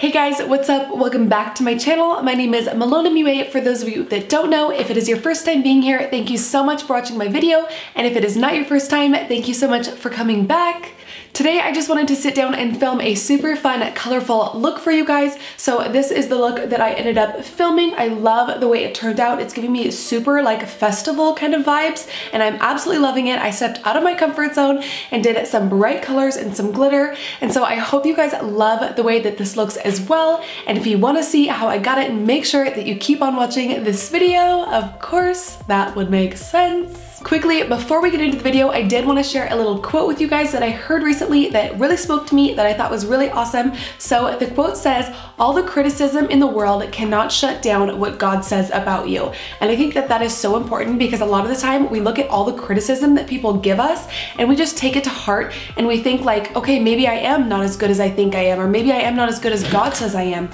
Hey guys, what's up? Welcome back to my channel. My name is Malonemua. For those of you that don't know, if it is your first time being here, thank you so much for watching my video. And if it is not your first time, thank you so much for coming back. Today, I just wanted to sit down and film a super fun, colorful look for you guys. So this is the look that I ended up filming. I love the way it turned out. It's giving me super like festival kind of vibes, and I'm absolutely loving it. I stepped out of my comfort zone and did some bright colors and some glitter. And so I hope you guys love the way that this looks as well. And if you want to see how I got it, make sure that you keep on watching this video. Of course, that would make sense. Quickly, before we get into the video, I did want to share a little quote with you guys that I heard recently that really spoke to me, that I thought was really awesome. So the quote says, "All the criticism in the world cannot shut down what God says about you." And I think that that is so important, because a lot of the time we look at all the criticism that people give us and we just take it to heart and we think like, okay, maybe I am not as good as I think I am, or maybe I am not as good as God says I am.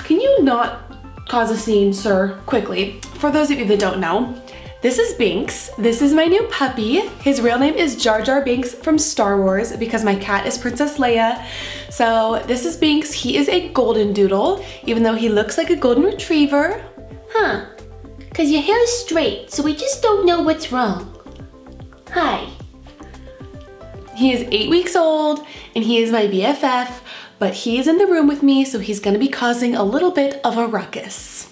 Can you not cause a scene, sir? Quickly. For those of you that don't know, this is Binks. This is my new puppy. His real name is Jar Jar Binks from Star Wars, because my cat is Princess Leia. So this is Binks. He is a golden doodle, even though he looks like a golden retriever. Huh. Cause your hair is straight, so we just don't know what's wrong. Hi. He is 8 weeks old and he is my BFF, but he is in the room with me, so he's gonna be causing a little bit of a ruckus.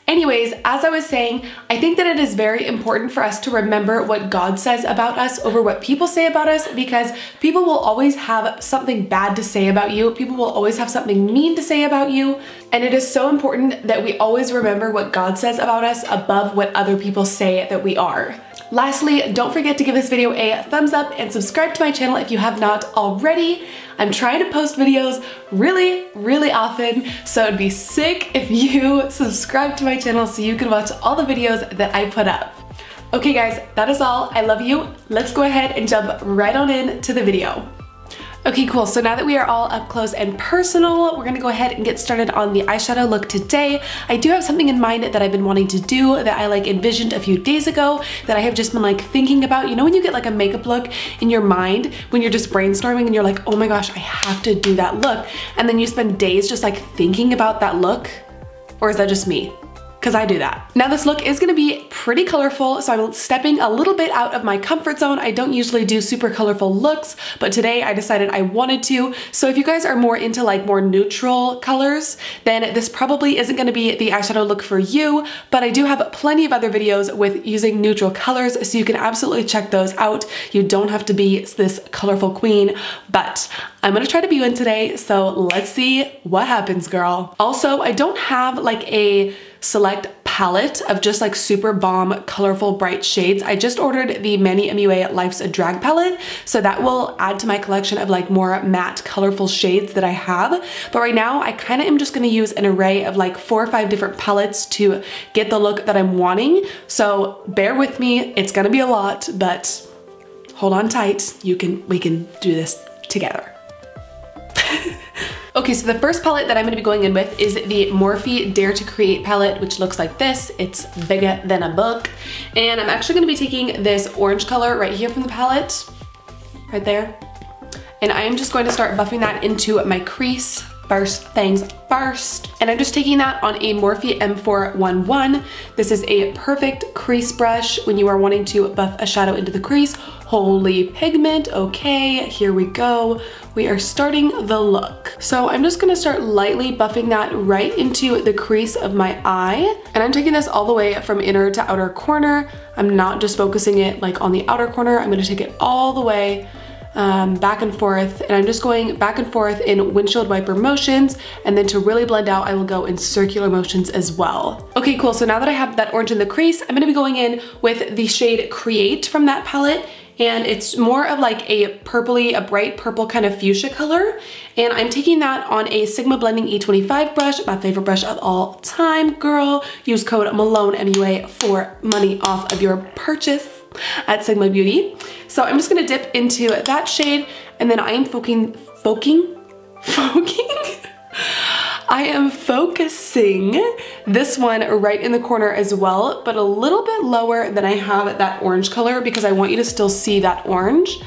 Anyways, as I was saying, I think that it is very important for us to remember what God says about us over what people say about us, because people will always have something bad to say about you. People will always have something mean to say about you. And it is so important that we always remember what God says about us above what other people say that we are. Lastly, don't forget to give this video a thumbs up and subscribe to my channel if you have not already. I'm trying to post videos really often, so it'd be sick if you subscribe to my channel so you can watch all the videos that I put up. Okay guys, that is all. I love you. Let's go ahead and jump right on into the video. Okay, cool. So now that we are all up close and personal, we're gonna go ahead and get started on the eyeshadow look today. I do have something in mind that I've been wanting to do, that I like envisioned a few days ago, that I have just been like thinking about. You know when you get like a makeup look in your mind when you're just brainstorming and you're like, oh my gosh, I have to do that look. And then you spend days just like thinking about that look? Or is that just me? Because I do that. Now this look is gonna be pretty colorful, so I'm stepping a little bit out of my comfort zone. I don't usually do super colorful looks, but today I decided I wanted to. So if you guys are more into like more neutral colors, then this probably isn't gonna be the eyeshadow look for you, but I do have plenty of other videos with using neutral colors, so you can absolutely check those out. You don't have to be this colorful queen, but I'm gonna try to be one today, so let's see what happens, girl. Also, I don't have like a select palette of just like super bomb colorful bright shades. I just ordered the Manny MUA Life's a Drag palette, so that will add to my collection of like more matte colorful shades that I have. But right now I kind of am just going to use an array of like 4 or 5 different palettes to get the look that I'm wanting. So bear with me, it's gonna be a lot, but hold on tight. We can do this together. Okay, so the first palette that I'm gonna be going in with is the Morphe Dare to Create palette, which looks like this. It's bigger than a book. And I'm actually gonna be taking this orange color right here from the palette, right there. And I am just going to start buffing that into my crease. First things first. And I'm just taking that on a Morphe M411. This is a perfect crease brush when you are wanting to buff a shadow into the crease. Holy pigment, okay, here we go. We are starting the look. So I'm just gonna start lightly buffing that right into the crease of my eye. And I'm taking this all the way from inner to outer corner. I'm not just focusing it like on the outer corner. I'm gonna take it all the way back and forth, and I'm just going back and forth in windshield wiper motions, and then to really blend out I will go in circular motions as well. Okay, cool. So now that I have that orange in the crease, I'm gonna be going in with the shade Create from that palette, and it's more of like a purpley, a bright purple kind of fuchsia color, and I'm taking that on a Sigma Blending E25 brush, my favorite brush of all time, girl. Use code MALONEMUA for money off of your purchase at Sigma Beauty. So I'm just gonna dip into that shade, and then I am I am focusing this one right in the corner as well, but a little bit lower than I have that orange color, because I want you to still see that orange.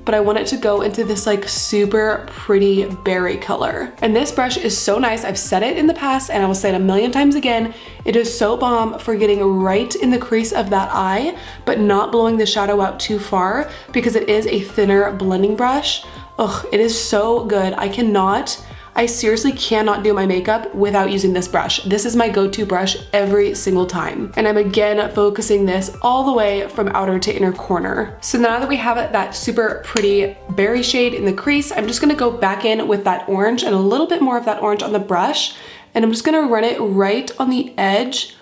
but I want it to go into this like super pretty berry color. And this brush is so nice. I've said it in the past and I will say it a million times again. It is so bomb for getting right in the crease of that eye, but not blowing the shadow out too far because it is a thinner blending brush. Ugh, it is so good. I seriously cannot do my makeup without using this brush. This is my go-to brush every single time. And I'm again focusing this all the way from outer to inner corner. So now that we have that super pretty berry shade in the crease, I'm just gonna go back in with that orange and a little bit more of that orange on the brush. And I'm just gonna run it right on the edge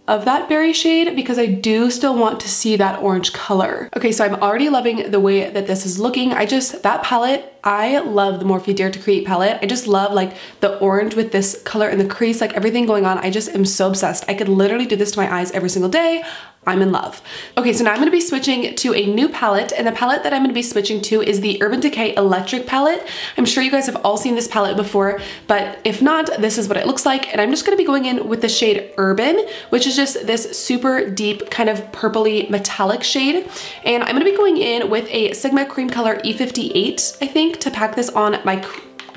of that berry shade because I do still want to see that orange color. Okay, so I'm already loving the way that this is looking. That palette, I love the Morphe Dare to Create palette. I just love like the orange with this color in the crease, like everything going on. I just am so obsessed. I could literally do this to my eyes every single day. I'm in love. Okay, so now I'm gonna be switching to a new palette, and the palette that I'm gonna be switching to is the Urban Decay Electric palette. I'm sure you guys have all seen this palette before, but if not, this is what it looks like. And I'm just gonna be going in with the shade Urban, which is just this super deep kind of purpley metallic shade. And I'm gonna be going in with a Sigma Cream Color E58, I think, to pack this on my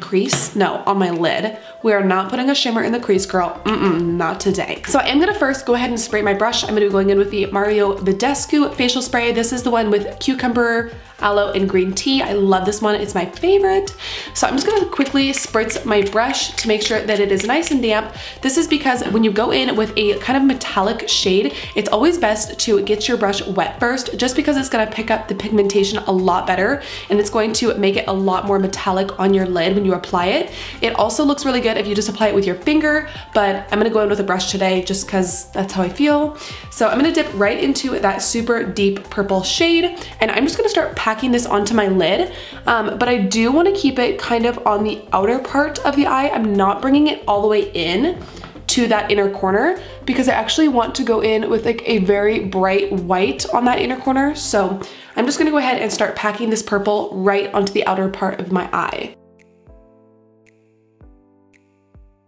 crease? No, on my lid. We are not putting a shimmer in the crease, girl. Not today. So I am gonna first go ahead and spray my brush. I'm gonna be going in with the Mario Badescu facial spray. This is the one with cucumber, aloe, and green tea. I love this one, it's my favorite. So I'm just gonna quickly spritz my brush to make sure that it is nice and damp. This is because when you go in with a kind of metallic shade, it's always best to get your brush wet first, just because it's gonna pick up the pigmentation a lot better, and it's going to make it a lot more metallic on your lid when you apply it. It also looks really good if you just apply it with your finger, but I'm gonna go in with a brush today just because that's how I feel. So I'm gonna dip right into that super deep purple shade, and I'm just gonna start packing this onto my lid, but I do want to keep it kind of on the outer part of the eye. I'm not bringing it all the way in to that inner corner because I actually want to go in with like a very bright white on that inner corner. So I'm just gonna go ahead and start packing this purple right onto the outer part of my eye.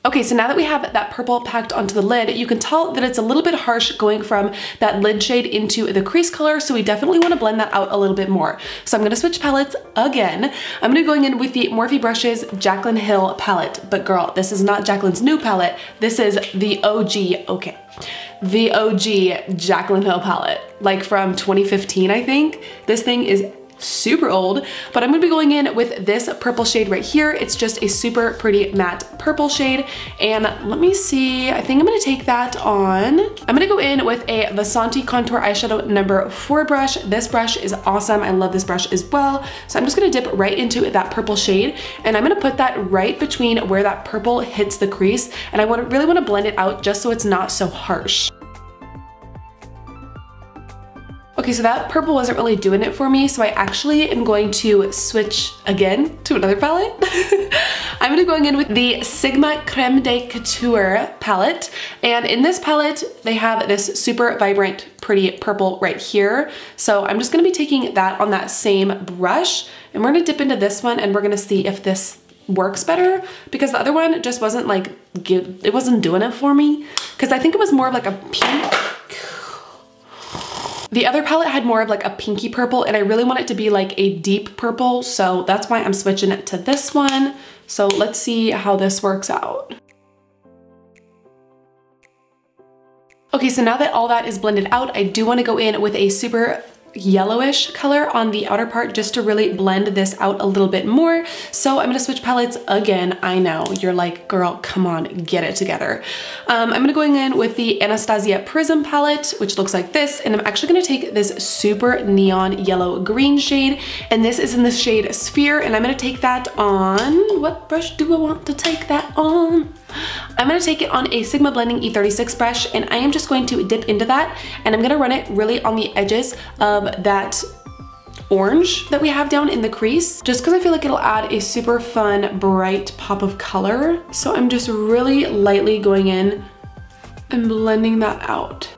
Okay, so now that we have that purple packed onto the lid, you can tell that it's a little bit harsh going from that lid shade into the crease color, so we definitely want to blend that out a little bit more. So I'm going to switch palettes again. I'm going to be going in with the Morphe Brushes Jaclyn Hill palette, but girl, this is not Jaclyn's new palette. This is the OG, okay, the OG Jaclyn Hill palette, like from 2015, I think. This thing is super old, but I'm gonna be going in with this purple shade right here. It's just a super pretty matte purple shade, and let me see, I think I'm gonna take that on. I'm gonna go in with a Vasanti Contour Eyeshadow number 4 brush. This brush is awesome. I love this brush as well. So I'm just gonna dip right into that purple shade, and I'm gonna put that right between where that purple hits the crease, and I really wanna blend it out just so it's not so harsh. Okay, so that purple wasn't really doing it for me, so I actually am going to switch again to another palette. I'm gonna be going in with the Sigma Creme de Couture palette, and in this palette, they have this super vibrant, pretty purple right here. So I'm just gonna be taking that on that same brush, and we're gonna dip into this one, and we're gonna see if this works better, because the other one just wasn't like, it wasn't doing it for me, because I think it was more of like a pink. The other palette had more of like a pinky purple, and I really want it to be like a deep purple, so that's why I'm switching it to this one. So let's see how this works out. Okay, so now that all that is blended out, I do want to go in with a super yellowish color on the outer part just to really blend this out a little bit more. So I'm gonna switch palettes again. I know, you're like, girl, come on, get it together. I'm gonna go in with the Anastasia Prism palette, which looks like this, and I'm actually gonna take this super neon yellow green shade, and this is in the shade Sphere, and I'm gonna take that on, what brush do I want to take that on? I'm gonna take it on a Sigma Blending E36 brush, and I am just going to dip into that, and I'm gonna run it really on the edges of that orange that we have down in the crease, just because I feel like it'll add a super fun, bright pop of color. So I'm just really lightly going in and blending that out.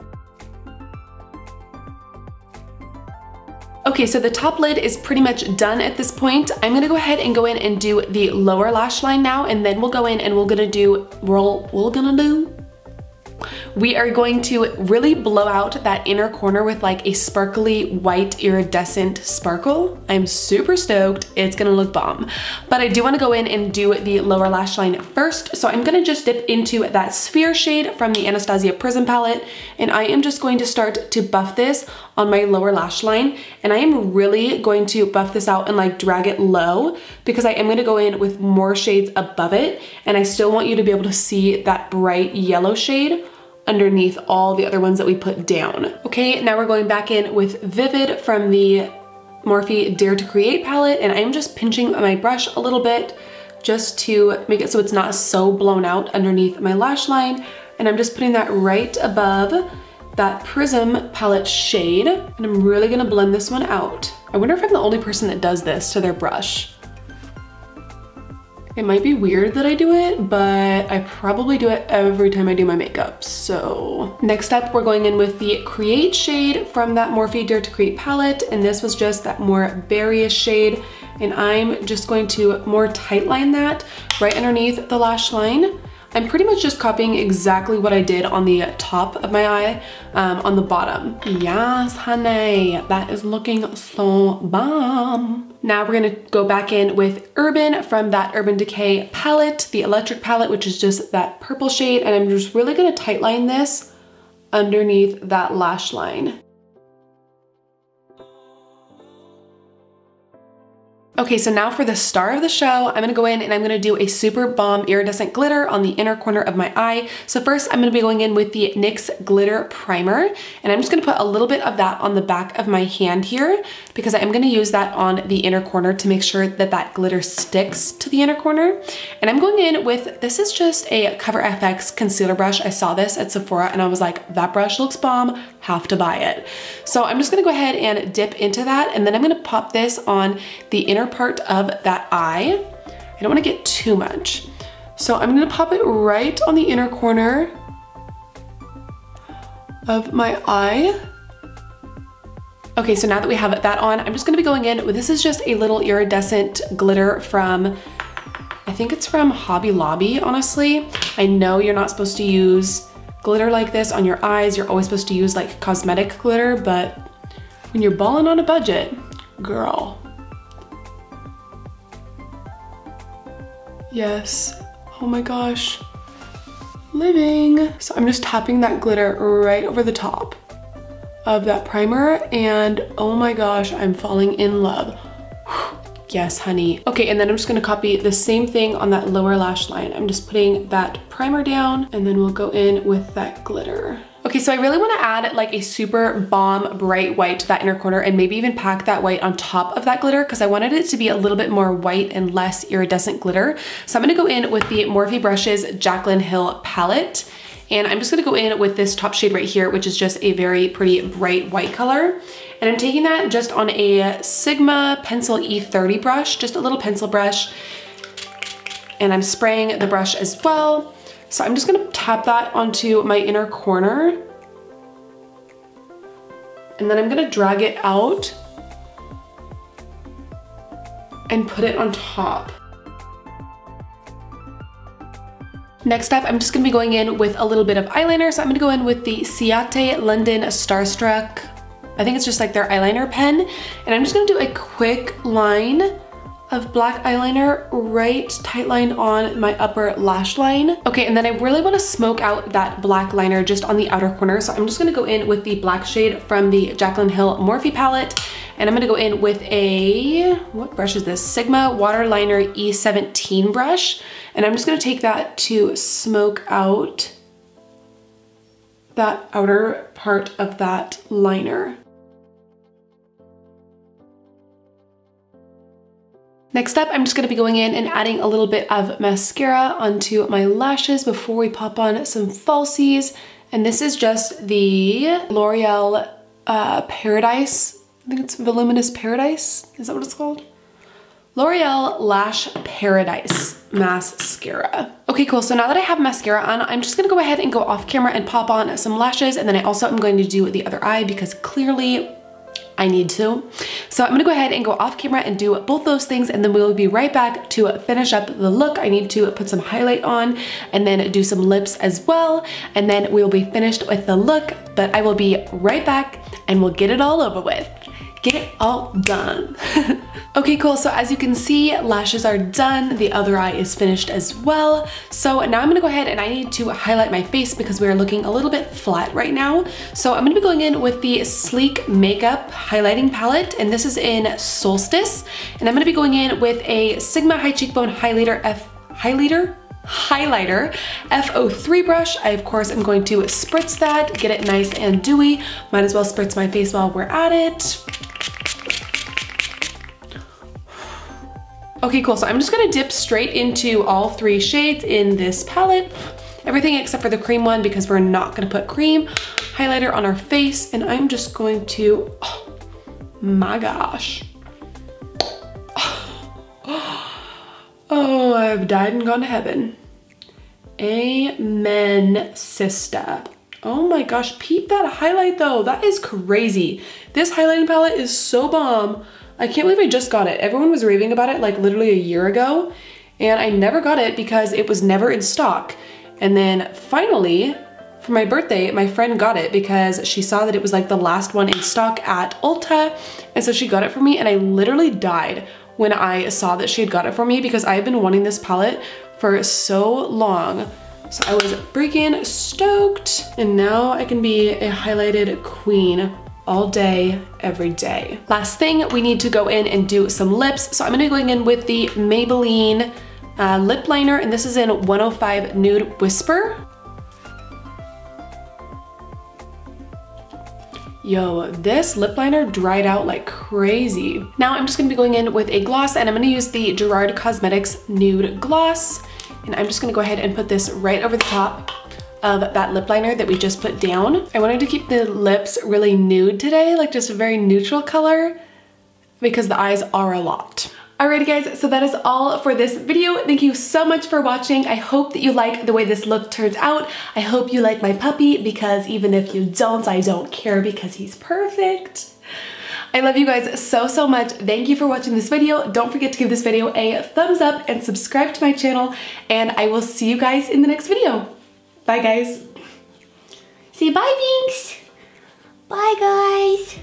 Okay, so the top lid is pretty much done at this point. I'm gonna go ahead and go in and do the lower lash line now, and then we'll go in and we're gonna do we are going to really blow out that inner corner with like a sparkly white iridescent sparkle. I'm super stoked. It's gonna look bomb. But I do wanna go in and do the lower lash line first. So I'm gonna just dip into that Sphere shade from the Anastasia Prism palette, and I am just going to start to buff this on my lower lash line. And I am really going to buff this out and like drag it low because I am gonna go in with more shades above it, and I still want you to be able to see that bright yellow shade underneath all the other ones that we put down. Okay, now we're going back in with Vivid from the Morphe Dare to Create palette, and I'm just pinching my brush a little bit just to make it so it's not so blown out underneath my lash line. And I'm just putting that right above that Prism palette shade, and I'm really gonna blend this one out. I wonder if I'm the only person that does this to their brush. It might be weird that I do it, but I probably do it every time I do my makeup. So next up, we're going in with the Create shade from that Morphe Dare to Create palette, and this was just that more berryish shade, and I'm just going to more tightline that right underneath the lash line. I'm pretty much just copying exactly what I did on the top of my eye, on the bottom. Yes, honey, that is looking so bomb. Now we're gonna go back in with Urban from that Urban Decay palette, the Electric palette, which is just that purple shade, and I'm just really gonna tightline this underneath that lash line. Okay, so now for the star of the show, I'm gonna go in and I'm gonna do a super bomb iridescent glitter on the inner corner of my eye. So first I'm gonna be going in with the NYX Glitter Primer, and I'm just gonna put a little bit of that on the back of my hand here because I'm gonna use that on the inner corner to make sure that that glitter sticks to the inner corner. And I'm going in with, this is just a Cover FX concealer brush. I saw this at Sephora and I was like, that brush looks bomb, have to buy it. So I'm just gonna go ahead and dip into that, and then I'm gonna pop this on the inner part of that eye. I don't want to get too much. So I'm going to pop it right on the inner corner of my eye. Okay, so now that we have that on, I'm just going to be going in with, this is just a little iridescent glitter from, I think it's from Hobby Lobby, honestly. I know you're not supposed to use glitter like this on your eyes. You're always supposed to use like cosmetic glitter, but when you're balling on a budget, girl. Yes, oh my gosh, living. So I'm just tapping that glitter right over the top of that primer, and oh my gosh, I'm falling in love. Yes, honey. Okay, and then I'm just gonna copy the same thing on that lower lash line. I'm just putting that primer down, and then we'll go in with that glitter. Okay, so I really wanna add like a super bomb bright white to that inner corner, and maybe even pack that white on top of that glitter because I wanted it to be a little bit more white and less iridescent glitter. So I'm gonna go in with the Morphe Brushes Jaclyn Hill palette, and I'm just gonna go in with this top shade right here, which is just a very pretty bright white color. And I'm taking that just on a Sigma Pencil E30 brush, just a little pencil brush, and I'm spraying the brush as well. So I'm just gonna tap that onto my inner corner, and then I'm gonna drag it out and put it on top. Next up, I'm just gonna be going in with a little bit of eyeliner. So I'm gonna go in with the Ciate London Starstruck, I think it's just like their eyeliner pen, and I'm just gonna do a quick line of black eyeliner right tight line on my upper lash line. Okay, and then I really wanna smoke out that black liner just on the outer corner. So I'm just gonna go in with the black shade from the Jaclyn Hill Morphe palette, and I'm gonna go in with a, what brush is this? Sigma Waterliner E17 brush. And I'm just gonna take that to smoke out that outer part of that liner. Next up, I'm just gonna be going in and adding a little bit of mascara onto my lashes before we pop on some falsies. And this is just the Loreal Paradise. I think it's Voluminous Paradise. Is that what it's called? L'Oreal Lash Paradise mascara. Okay, cool. So now that I have mascara on, I'm just gonna go ahead and go off camera and pop on some lashes. And then I also am going to do the other eye because clearly I need to. So I'm gonna go ahead and go off camera and do both those things, and then we'll be right back to finish up the look. I need to put some highlight on and then do some lips as well, and then we'll be finished with the look, but I will be right back and we'll get it all over with. Get it all done. Okay, cool. So as you can see, lashes are done. The other eye is finished as well. So now I'm gonna go ahead and I need to highlight my face because we're looking a little bit flat right now. So I'm gonna be going in with the Sleek Makeup highlighting palette, and this is in Solstice. And I'm gonna be going in with a Sigma High Cheekbone Highlighter F03 brush. I of course am going to spritz that, get it nice and dewy. Might as well spritz my face while we're at it. Okay, cool, so I'm just gonna dip straight into all 3 shades in this palette. Everything except for the cream one because we're not gonna put cream highlighter on our face, and I'm just going to, oh my gosh. Oh, I've died and gone to heaven. Amen, sister. Oh my gosh, peep that highlight though. That is crazy. This highlighting palette is so bomb. I can't believe I just got it. Everyone was raving about it like literally a year ago, and I never got it because it was never in stock. And then finally, for my birthday, my friend got it because she saw that it was like the last one in stock at Ulta, and so she got it for me, and I literally died when I saw that she had got it for me because I have been wanting this palette for so long. So I was freaking stoked, and now I can be a highlighted queen all day, every day. Last thing, we need to go in and do some lips. So I'm gonna be going in with the Maybelline lip liner, and this is in 105 Nude Whisper. Yo, this lip liner dried out like crazy. Now I'm just gonna be going in with a gloss, and I'm gonna use the Gerard Cosmetics Nude Gloss. And I'm just gonna go ahead and put this right over the top of that lip liner that we just put down. I wanted to keep the lips really nude today, like just a very neutral color, because the eyes are a lot. Alrighty guys, so that is all for this video. Thank you so much for watching. I hope that you like the way this look turns out. I hope you like my puppy, because even if you don't, I don't care because he's perfect. I love you guys so, so much. Thank you for watching this video. Don't forget to give this video a thumbs up and subscribe to my channel, and I will see you guys in the next video. Bye guys. Say bye, Binks. Bye, guys.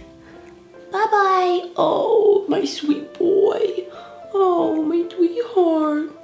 Bye-bye. Oh, my sweet boy. Oh, my sweetheart.